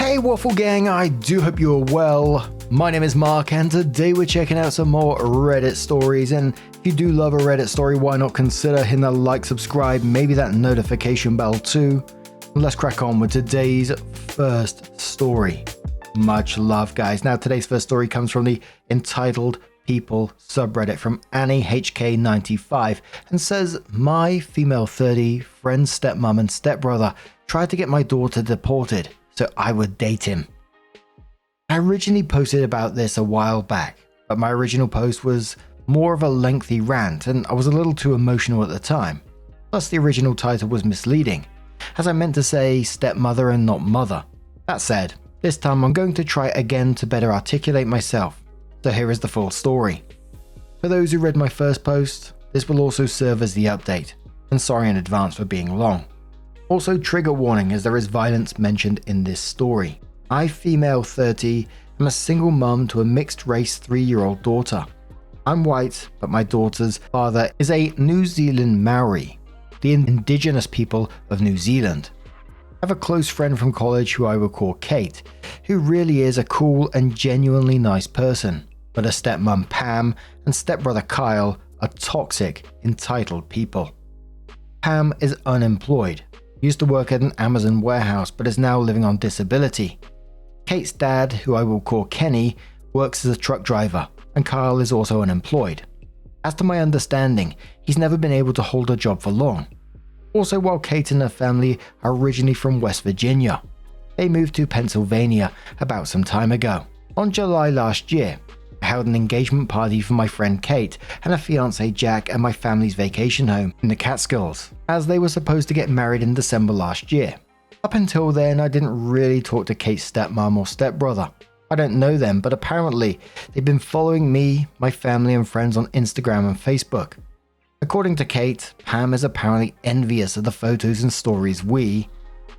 Hey Waffle Gang, I do hope you're well. My name is Mark and today we're checking out some more Reddit stories, and if you do love a Reddit story, why not consider hitting that like, subscribe, maybe that notification bell too. Let's crack on with today's first story. Much love guys. Now today's first story comes from the entitled People subreddit from AnnieHK95 and says, my female 30 friend, stepmom and stepbrother tried to get my daughter deported so I would date him. I originally posted about this a while back, but my original post was more of a lengthy rant and I was a little too emotional at the time. Plus the original title was misleading, as I meant to say stepmother and not mother. That said, this time I'm going to try again to better articulate myself, so here is the full story. For those who read my first post, this will also serve as the update, and sorry in advance for being long. Also trigger warning as there is violence mentioned in this story. I, female 30, am a single mum to a mixed race 3-year-old daughter. I'm white, but my daughter's father is a New Zealand Maori, the indigenous people of New Zealand. I have a close friend from college who I will call Kate, who really is a cool and genuinely nice person, but her stepmom Pam and stepbrother Kyle are toxic, entitled people. Pam is unemployed, used to work at an Amazon warehouse but is now living on disability. Kate's dad, who I will call Kenny, works as a truck driver, and Kyle is also unemployed. As to my understanding, he's never been able to hold a job for long. Also, while Kate and her family are originally from West Virginia, they moved to Pennsylvania about some time ago. On July last year, I held an engagement party for my friend Kate and her fiancé Jack at my family's vacation home in the Catskills, as they were supposed to get married in December last year. Up until then, I didn't really talk to Kate's stepmom or stepbrother. I don't know them, but apparently they've been following me, my family and friends on Instagram and Facebook. According to Kate, Pam is apparently envious of the photos and stories me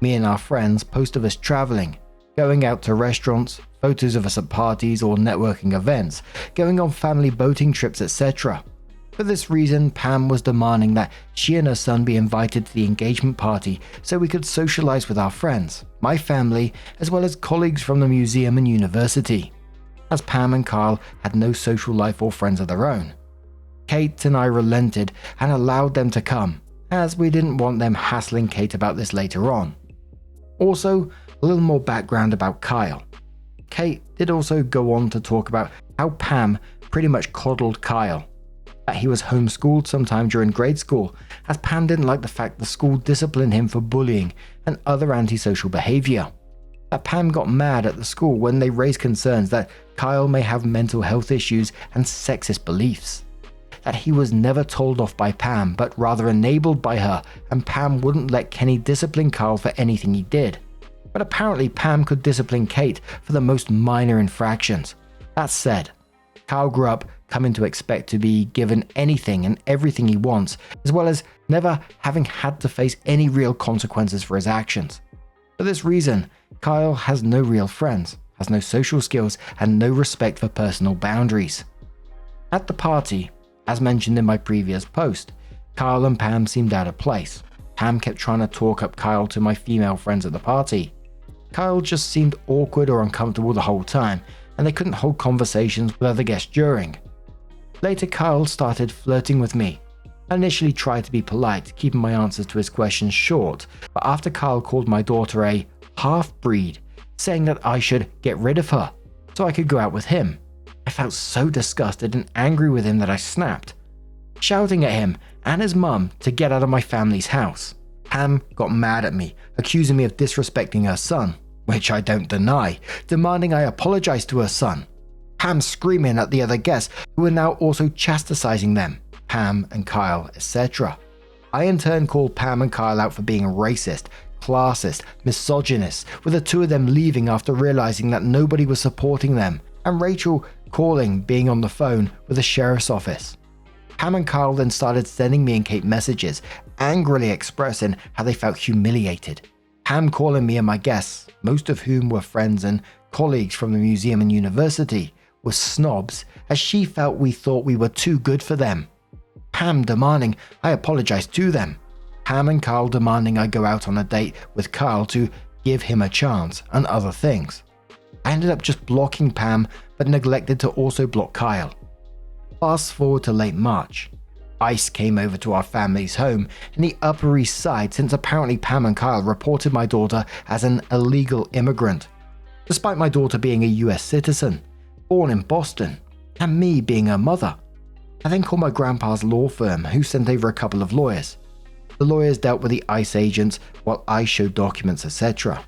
and our friends post of us traveling, going out to restaurants, photos of us at parties or networking events, going on family boating trips, etc. For this reason, Pam was demanding that she and her son be invited to the engagement party so we could socialize with our friends, my family, as well as colleagues from the museum and university, as Pam and Kyle had no social life or friends of their own. Kate and I relented and allowed them to come, as we didn't want them hassling Kate about this later on. Also, a little more background about Kyle. Kate did also go on to talk about how Pam pretty much coddled Kyle, that he was homeschooled sometime during grade school, as Pam didn't like the fact the school disciplined him for bullying and other antisocial behavior. That Pam got mad at the school when they raised concerns that Kyle may have mental health issues and sexist beliefs. That he was never told off by Pam, but rather enabled by her, and Pam wouldn't let Kenny discipline Kyle for anything he did. But apparently Pam could discipline Kate for the most minor infractions. That said, Kyle grew up coming to expect to be given anything and everything he wants, as well as never having had to face any real consequences for his actions. For this reason, Kyle has no real friends, has no social skills, and no respect for personal boundaries. At the party, as mentioned in my previous post, Kyle and Pam seemed out of place. Pam kept trying to talk up Kyle to my female friends at the party. Kyle just seemed awkward or uncomfortable the whole time, and they couldn't hold conversations with other guests during. Later, Kyle started flirting with me. I initially tried to be polite, keeping my answers to his questions short, but after Kyle called my daughter a half-breed, saying that I should get rid of her so I could go out with him, I felt so disgusted and angry with him that I snapped, shouting at him and his mum to get out of my family's house. Pam got mad at me, accusing me of disrespecting her son, which I don't deny, demanding I apologize to her son. Pam screaming at the other guests who were now also chastising them, Pam and Kyle, etc. I in turn called Pam and Kyle out for being racist, classist, misogynist, with the two of them leaving after realizing that nobody was supporting them, and Rachel calling being on the phone with the sheriff's office. Pam and Kyle then started sending me and Kate messages, angrily expressing how they felt humiliated. Pam calling me and my guests, most of whom were friends and colleagues from the museum and university, were snobs, as she felt we thought we were too good for them. Pam demanding I apologize to them. Pam and Kyle demanding I go out on a date with Kyle to give him a chance, and other things. I ended up just blocking Pam, but neglected to also block Kyle. Fast forward to late March. ICE came over to our family's home in the Upper East Side since apparently Pam and Kyle reported my daughter as an illegal immigrant, despite my daughter being a US citizen, born in Boston, and me being her mother. I then called my grandpa's law firm, who sent over a couple of lawyers. The lawyers dealt with the ICE agents while I showed documents, etc.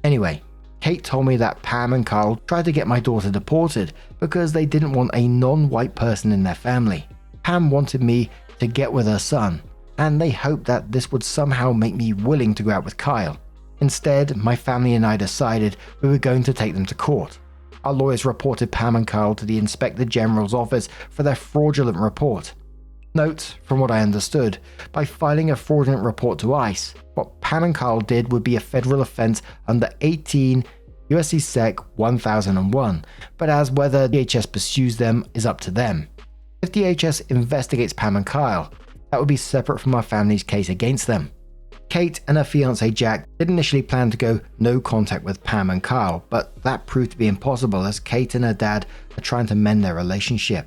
Anyway, Kate told me that Pam and Kyle tried to get my daughter deported because they didn't want a non-white person in their family. Pam wanted me to get with her son, and they hoped that this would somehow make me willing to go out with Kyle. Instead, my family and I decided we were going to take them to court. Our lawyers reported Pam and Kyle to the Inspector General's office for their fraudulent report. Note, from what I understood, by filing a fraudulent report to ICE, what Pam and Kyle did would be a federal offense under 18 U.S.C. Sec. 1001, but as whether DHS pursues them is up to them. If DHS investigates Pam and Kyle, that would be separate from our family's case against them. Kate and her fiancé Jack did initially plan to go no contact with Pam and Kyle, but that proved to be impossible as Kate and her dad are trying to mend their relationship.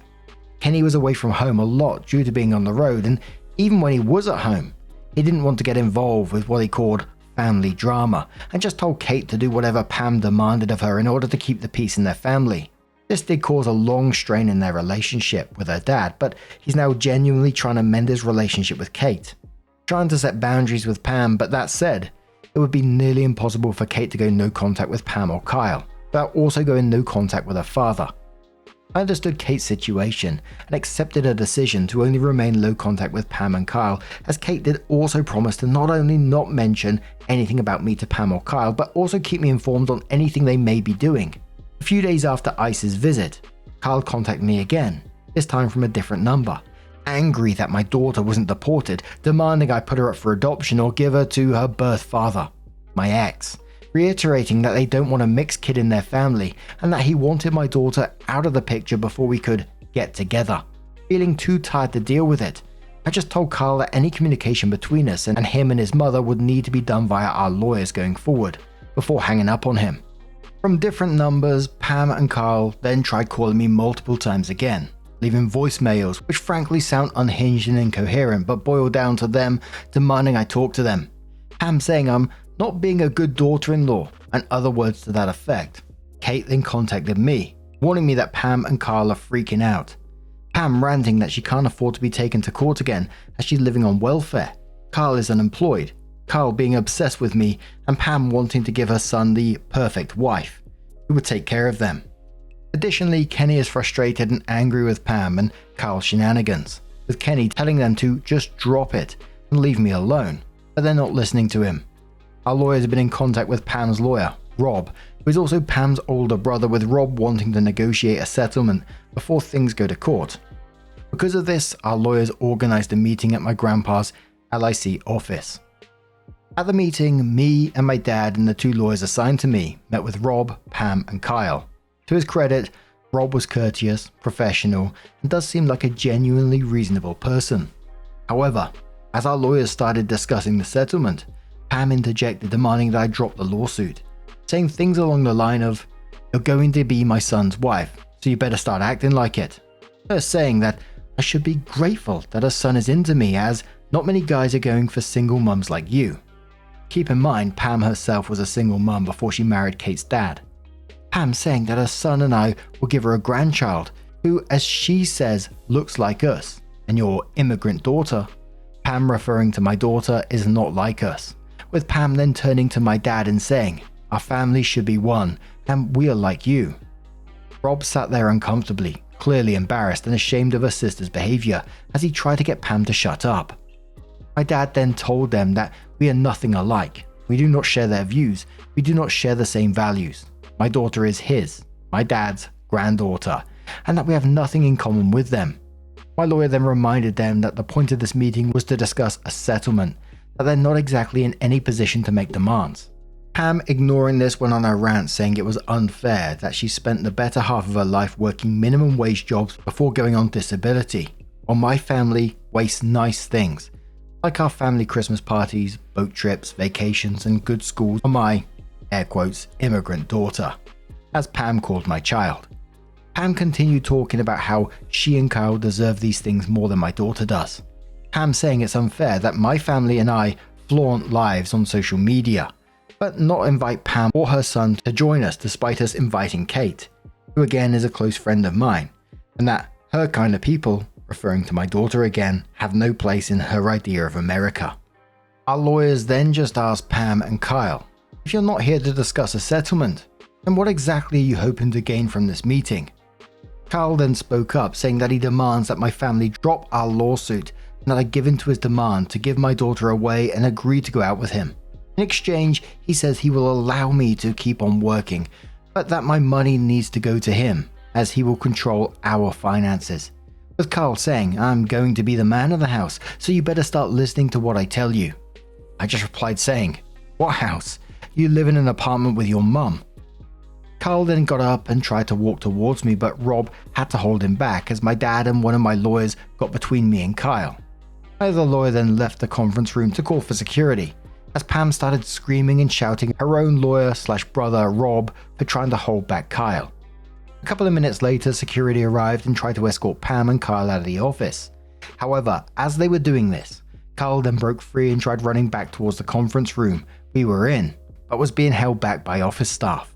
Kenny was away from home a lot due to being on the road, and even when he was at home, he didn't want to get involved with what he called family drama and just told Kate to do whatever Pam demanded of her in order to keep the peace in their family. This did cause a long strain in their relationship with her dad, but he's now genuinely trying to mend his relationship with Kate. Trying to set boundaries with Pam, but that said, it would be nearly impossible for Kate to go no contact with Pam or Kyle, without also going no contact with her father. I understood Kate's situation and accepted her decision to only remain low contact with Pam and Kyle, as Kate did also promise to not only not mention anything about me to Pam or Kyle, but also keep me informed on anything they may be doing. A few days after ICE's visit, Kyle contacted me again, this time from a different number, angry that my daughter wasn't deported, demanding I put her up for adoption or give her to her birth father, my ex, reiterating that they don't want a mixed kid in their family and that he wanted my daughter out of the picture before we could get together. Feeling too tired to deal with it, I just told Kyle that any communication between us and him and his mother would need to be done via our lawyers going forward, before hanging up on him. From different numbers, Pam and Kyle then tried calling me multiple times again, leaving voicemails which frankly sound unhinged and incoherent but boil down to them demanding I talk to them. Pam saying I'm not being a good daughter-in-law, and other words to that effect. Kate then contacted me, warning me that Pam and Kyle are freaking out. Pam ranting that she can't afford to be taken to court again as she's living on welfare. Kyle is unemployed, Kyle being obsessed with me, and Pam wanting to give her son the perfect wife, who would take care of them. Additionally, Kenny is frustrated and angry with Pam and Kyle's shenanigans, with Kenny telling them to just drop it and leave me alone, but they're not listening to him. Our lawyers have been in contact with Pam's lawyer, Rob, who is also Pam's older brother, with Rob wanting to negotiate a settlement before things go to court. Because of this, our lawyers organized a meeting at my grandpa's LIC office. At the meeting, me and my dad and the two lawyers assigned to me met with Rob, Pam, and Kyle. To his credit, Rob was courteous, professional, and does seem like a genuinely reasonable person. However, as our lawyers started discussing the settlement, Pam interjected, demanding that I drop the lawsuit, saying things along the line of, "You're going to be my son's wife, so you better start acting like it." Her saying that I should be grateful that her son is into me, as not many guys are going for single mums like you. Keep in mind, Pam herself was a single mum before she married Kate's dad. Pam saying that her son and I will give her a grandchild who, as she says, looks like us, and your immigrant daughter, Pam referring to my daughter, is not like us, with Pam then turning to my dad and saying, "Our family should be one, and we are like you." Rob sat there uncomfortably, clearly embarrassed and ashamed of her sister's behavior as he tried to get Pam to shut up. My dad then told them that we are nothing alike, we do not share their views, we do not share the same values. My daughter is his, my dad's, granddaughter, and that we have nothing in common with them. My lawyer then reminded them that the point of this meeting was to discuss a settlement, that they're not exactly in any position to make demands. Pam, ignoring this, went on a rant saying it was unfair that she spent the better half of her life working minimum wage jobs before going on disability, while my family wastes nice things, like our family Christmas parties, boat trips, vacations, and good schools for my, air quotes, immigrant daughter, as Pam called my child. Pam continued talking about how she and Kyle deserve these things more than my daughter does. Pam saying it's unfair that my family and I flaunt lives on social media, but not invite Pam or her son to join us despite us inviting Kate, who again is a close friend of mine, and that her kind of people, referring to my daughter again, have no place in her idea of America. Our lawyers then just asked Pam and Kyle, if you're not here to discuss a settlement, then what exactly are you hoping to gain from this meeting? Kyle then spoke up, saying that he demands that my family drop our lawsuit and that I give in to his demand to give my daughter away and agree to go out with him. In exchange, he says he will allow me to keep on working, but that my money needs to go to him, as he will control our finances. With Kyle saying, I'm going to be the man of the house, so you better start listening to what I tell you. I just replied saying, what house? You live in an apartment with your mum. Kyle then got up and tried to walk towards me, but Rob had to hold him back as my dad and one of my lawyers got between me and Kyle. My other lawyer then left the conference room to call for security, as Pam started screaming and shouting at her own lawyer/brother Rob for trying to hold back Kyle. A couple of minutes later, security arrived and tried to escort Pam and Kyle out of the office. However, as they were doing this, Kyle then broke free and tried running back towards the conference room we were in, but was being held back by office staff.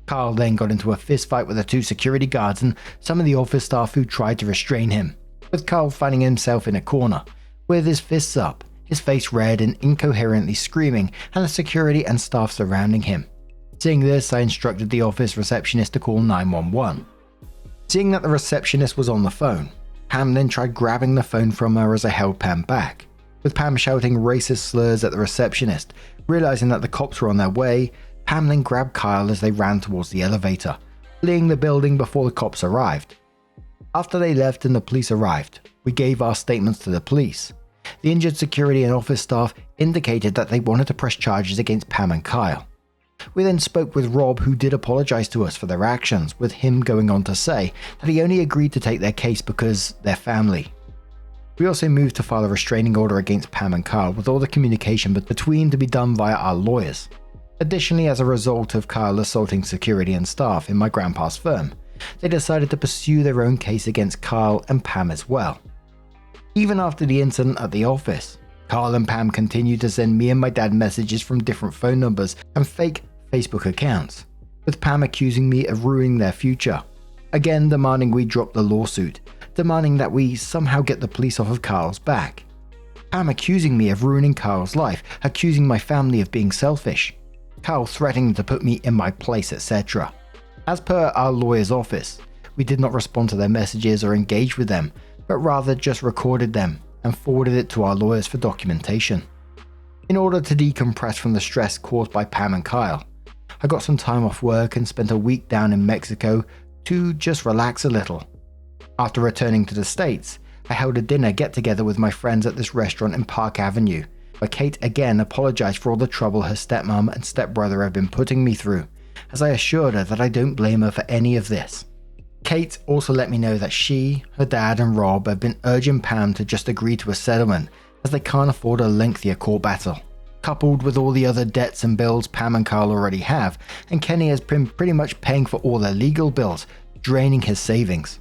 Kyle then got into a fist fight with the two security guards and some of the office staff who tried to restrain him, with Kyle finding himself in a corner, with his fists up, his face red and incoherently screaming, and the security and staff surrounding him. Seeing this, I instructed the office receptionist to call 911. Seeing that the receptionist was on the phone, Pam then tried grabbing the phone from her as I held Pam back, with Pam shouting racist slurs at the receptionist. Realizing that the cops were on their way, Pam then grabbed Kyle as they ran towards the elevator, fleeing the building before the cops arrived. After they left and the police arrived, we gave our statements to the police. The injured security and office staff indicated that they wanted to press charges against Pam and Kyle. We then spoke with Rob, who did apologize to us for their actions, with him going on to say that he only agreed to take their case because they're family. We also moved to file a restraining order against Pam and Kyle, with all the communication between to be done via our lawyers. Additionally, as a result of Kyle assaulting security and staff in my grandpa's firm, they decided to pursue their own case against Kyle and Pam as well. Even after the incident at the office, Kyle and Pam continued to send me and my dad messages from different phone numbers and fake Facebook accounts, with Pam accusing me of ruining their future, again demanding we drop the lawsuit, demanding that we somehow get the police off of Kyle's back. Pam accusing me of ruining Kyle's life, accusing my family of being selfish, Kyle threatening to put me in my place, etc. As per our lawyer's office, we did not respond to their messages or engage with them, but rather just recorded them and forwarded it to our lawyers for documentation. In order to decompress from the stress caused by Pam and Kyle, I got some time off work and spent a week down in Mexico to just relax a little. After returning to the States, I held a dinner get-together with my friends at this restaurant in Park Avenue, where Kate again apologized for all the trouble her stepmom and stepbrother have been putting me through, as I assured her that I don't blame her for any of this. Kate also let me know that she, her dad and Rob have been urging Pam to just agree to a settlement as they can't afford a lengthier court battle, coupled with all the other debts and bills Pam and Kyle already have, and Kenny has been pretty much paying for all their legal bills, draining his savings.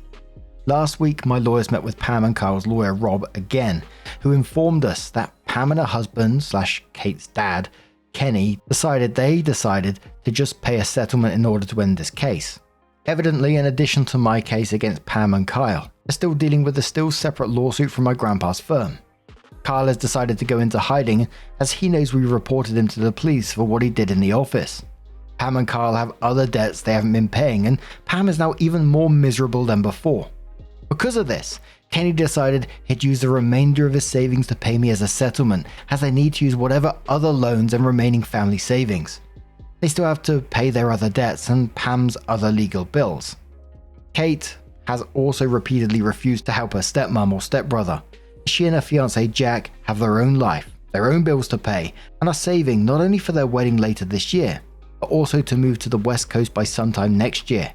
Last week, my lawyers met with Pam and Kyle's lawyer Rob again, who informed us that Pam and her husband/Kate's dad, Kenny, decided to just pay a settlement in order to end this case. Evidently, in addition to my case against Pam and Kyle, they're still dealing with a still separate lawsuit from my grandpa's firm. Kyle has decided to go into hiding as he knows we reported him to the police for what he did in the office. Pam and Kyle have other debts they haven't been paying, and Pam is now even more miserable than before. Because of this, Kenny decided he'd use the remainder of his savings to pay me as a settlement, as they need to use whatever other loans and remaining family savings. They still have to pay their other debts and Pam's other legal bills. Kate has also repeatedly refused to help her stepmom or stepbrother. She and her fiancé Jack have their own life, their own bills to pay, and are saving not only for their wedding later this year, but also to move to the West Coast by sometime next year.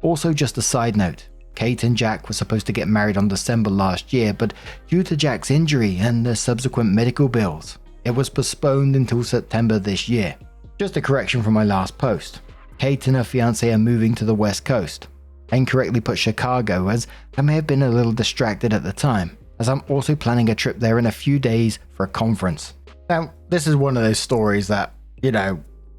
Also, just a side note, Kate and Jack were supposed to get married on December last year, but due to Jack's injury and the subsequent medical bills, it was postponed until September this year. Just a correction from my last post. Kate and her fiance are moving to the West Coast. I incorrectly put Chicago as I may have been a little distracted at the time, as I'm also planning a trip there in a few days for a conference. Now, this is one of those stories that,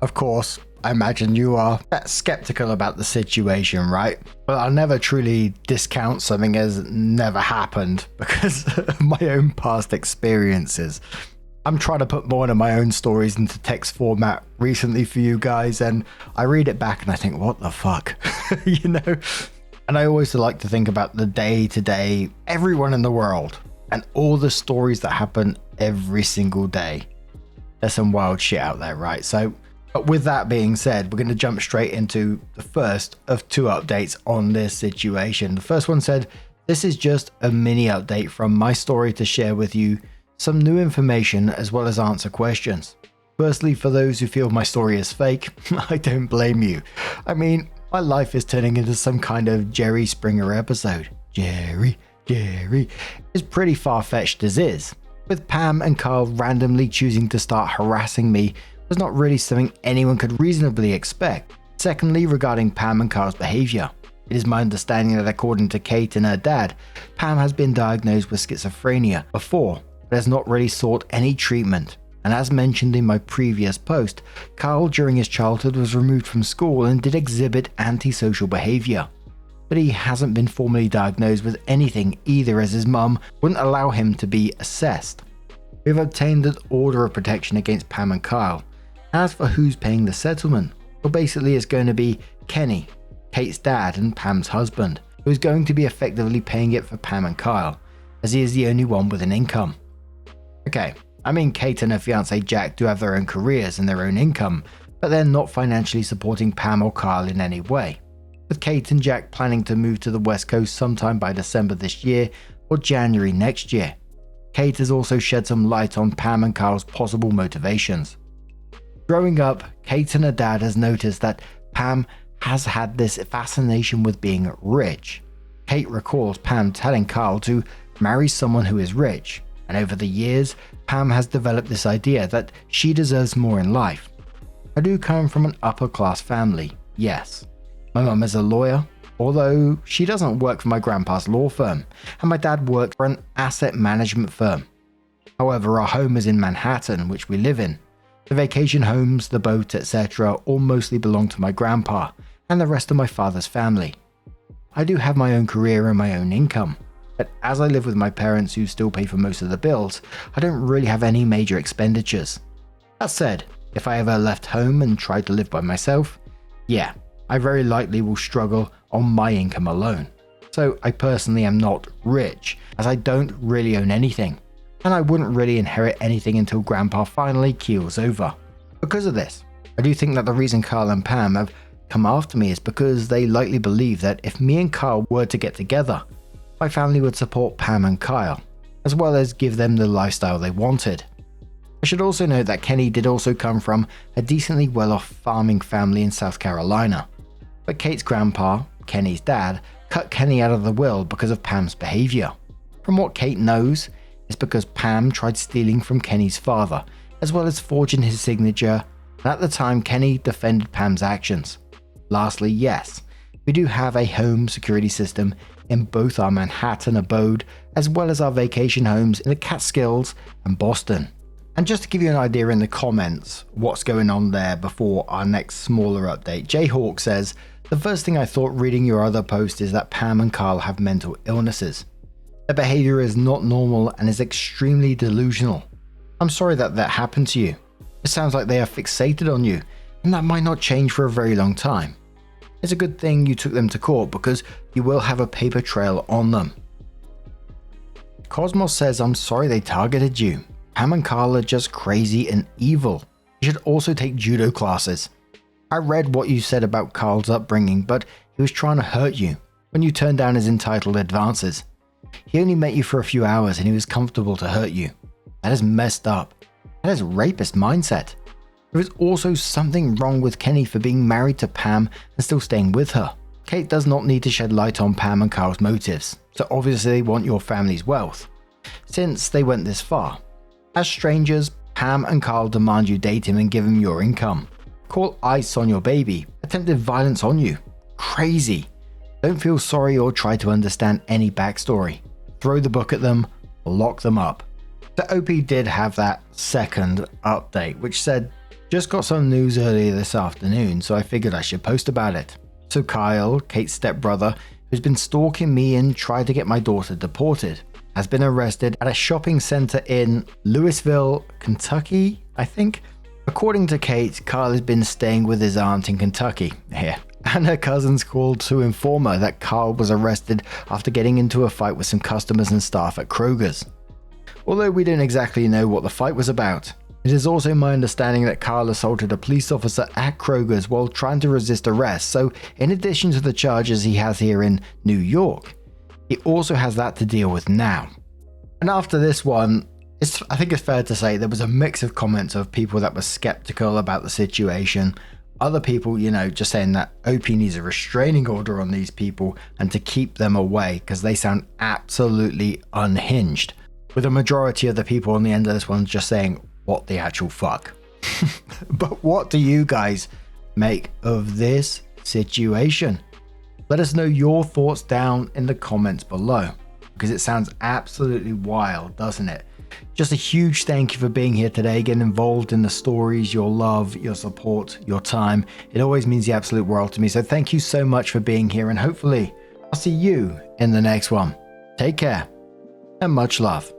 of course, I imagine you are skeptical about the situation, right? But I'll never truly discount something as never happened because of my own past experiences. I'm trying to put more of my own stories into text format recently for you guys, and I read it back and I think, what the fuck? And I always like to think about the day-to-day, everyone in the world, and all the stories that happen every single day. There's some wild shit out there, right? But with that being said, we're going to jump straight into the first of two updates on this situation. The first one said, this is just a mini update from my story to share with you some new information as well as answer questions. Firstly, for those who feel my story is fake, I don't blame you. I mean, my life is turning into some kind of Jerry Springer episode. Jerry. It's pretty far-fetched as is. With Pam and Carl randomly choosing to start harassing me was not really something anyone could reasonably expect. Secondly, regarding Pam and Carl's behavior, it is my understanding that according to Kate and her dad, Pam has been diagnosed with schizophrenia before, but has not really sought any treatment. And as mentioned in my previous post, Carl during his childhood was removed from school and did exhibit antisocial behavior. But he hasn't been formally diagnosed with anything either, as his mum wouldn't allow him to be assessed. We have obtained an order of protection against Pam and Carl. As for who's paying the settlement, well, basically it's going to be Kenny, Kate's dad and Pam's husband, who is going to be effectively paying it for Pam and Kyle, as he is the only one with an income. Okay, I mean Kate and her fiance Jack do have their own careers and their own income, but they're not financially supporting Pam or Kyle in any way. With Kate and Jack planning to move to the West Coast sometime by December this year or January next year. Kate has also shed some light on Pam and Kyle's possible motivations. Growing up, Kate and her dad has noticed that Pam has had this fascination with being rich. Kate recalls Pam telling Kyle to marry someone who is rich, and over the years, Pam has developed this idea that she deserves more in life. I do come from an upper class family, yes. My mum is a lawyer, although she doesn't work for my grandpa's law firm, and my dad works for an asset management firm. However, our home is in Manhattan, which we live in. The vacation homes, the boat, etc. all mostly belong to my grandpa and the rest of my father's family. I do have my own career and my own income, but as I live with my parents who still pay for most of the bills, I don't really have any major expenditures. That said, if I ever left home and tried to live by myself, yeah, I very likely will struggle on my income alone. So I personally am not rich, as I don't really own anything, and I wouldn't really inherit anything until Grandpa finally keels over. Because of this, I do think that the reason Carl and Pam have come after me is because they likely believe that if me and Carl were to get together, my family would support Pam and Kyle, as well as give them the lifestyle they wanted. I should also note that Kenny did also come from a decently well-off farming family in South Carolina, but Kate's grandpa, Kenny's dad, cut Kenny out of the will because of Pam's behavior. From what Kate knows, it's because Pam tried stealing from Kenny's father, as well as forging his signature, and at the time Kenny defended Pam's actions. Lastly, yes, we do have a home security system in both our Manhattan abode as well as our vacation homes in the Catskills and Boston. And just to give you an idea in the comments what's going on there before our next smaller update, Jayhawk says, the first thing I thought reading your other post is that Pam and Carl have mental illnesses. Their behavior is not normal and is extremely delusional. I'm sorry that happened to you. It sounds like they are fixated on you, and that might not change for a very long time. It's a good thing you took them to court because you will have a paper trail on them. Cosmos says, I'm sorry they targeted you. Pam and Carl are just crazy and evil. You should also take judo classes. I read what you said about Carl's upbringing, but he was trying to hurt you when you turned down his entitled advances. He only met you for a few hours and he was comfortable to hurt you. That is messed up. That is rapist mindset. There is also something wrong with Kenny for being married to Pam and still staying with her. Kate does not need to shed light on Pam and Carl's motives, so obviously they want your family's wealth, since they went this far. As strangers, Pam and Carl demand you date him and give him your income. Call ICE on your baby, attempted violence on you. Crazy. Don't feel sorry or try to understand any backstory. Throw the book at them, lock them up. The OP did have that second update, which said, just got some news earlier this afternoon, so I figured I should post about it. So Kyle, Kate's stepbrother, who's been stalking me and tried to get my daughter deported, has been arrested at a shopping center in Louisville, Kentucky, I think. According to Kate, Kyle has been staying with his aunt in Kentucky, and her cousins called to inform her that Kyle was arrested after getting into a fight with some customers and staff at Kroger's. Although we don't exactly know what the fight was about. It is also my understanding that Kyle assaulted a police officer at Kroger's while trying to resist arrest, so in addition to the charges he has here in New York, he also has that to deal with now. And after this one, I think it's fair to say there was a mix of comments of people that were skeptical about the situation, other people, just saying that OP needs a restraining order on these people and to keep them away because they sound absolutely unhinged, with a majority of the people on the end of this one just saying, what the actual fuck? But what do you guys make of this situation? Let us know your thoughts down in the comments below, because it sounds absolutely wild, doesn't it? Just a huge thank you for being here today, getting involved in the stories, your love, your support, your time. It always means the absolute world to me. So thank you so much for being here, and hopefully I'll see you in the next one. Take care and much love.